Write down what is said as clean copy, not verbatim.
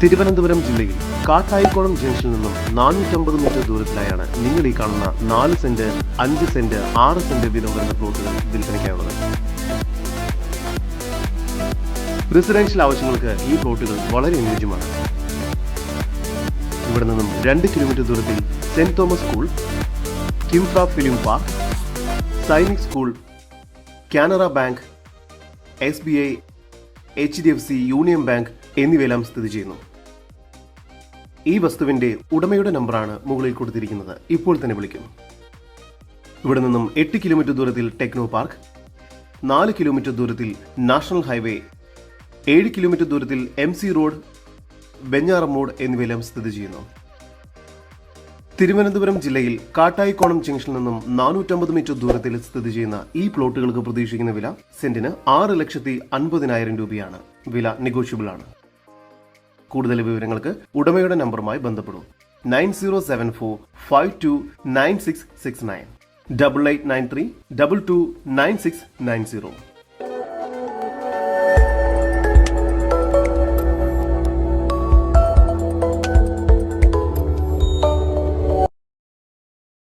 തിരുവനന്തപുരം ജില്ലയിൽ കാട്ടായിക്കോണം ജംഗ്ഷനിൽ നിന്നും 450 മീറ്റർ ദൂരത്തിലായാണ് നിങ്ങൾ ഈ കാണുന്ന 4 സെന്റ്, 5 സെന്റ്, 6 സെന്റ് വീതം വരുന്ന പ്ലോട്ടുകൾ വിൽപ്പനയ്ക്കായുള്ളത്. റെസിഡൻഷ്യൽ ആവശ്യങ്ങൾക്ക് ഈ പ്ലോട്ടുകൾ വളരെ അനുയോജ്യമാണ്. ഇവിടെ നിന്നും 2 കിലോമീറ്റർ ദൂരത്തിൽ saint Thomas school, Kinfra film park, Sainik school, Canara bank, SBI, HDFC, union bank എന്നിവയെല്ലാം സ്ഥിതി ചെയ്യുന്നു. ഈ വസ്തുവിന്റെ ഉടമയുടെ നമ്പറാണ് മുകളിൽ കൊടുത്തിരിക്കുന്നത്. ഇപ്പോൾ തന്നെ വിളിക്കും. ഇവിടെ നിന്നും 8 കിലോമീറ്റർ ദൂരത്തിൽ ടെക്നോ പാർക്ക്, 4 കിലോമീറ്റർ ദൂരത്തിൽ നാഷണൽ ഹൈവേ, 7 കിലോമീറ്റർ ദൂരത്തിൽ MC റോഡ്, വെഞ്ഞാറമ്മൂട് എന്നിവയെല്ലാം സ്ഥിതി ചെയ്യുന്നു. തിരുവനന്തപുരം ജില്ലയിൽ കാട്ടായിക്കോണം ജംഗ്ഷനിൽ നിന്നും 450 മീറ്റർ ദൂരത്തിൽ സ്ഥിതി ചെയ്യുന്ന ഈ പ്ലോട്ടുകൾക്ക് പ്രതീക്ഷിക്കുന്ന വില സെന്റിന് 6,50,000 രൂപയാണ്. വില നെഗോഷ്യബിൾ ആണ്. കൂടുതൽ വിവരങ്ങൾക്ക് ഉടമയുടെ നമ്പറുമായി ബന്ധപ്പെടും. 9074529669 8893229690.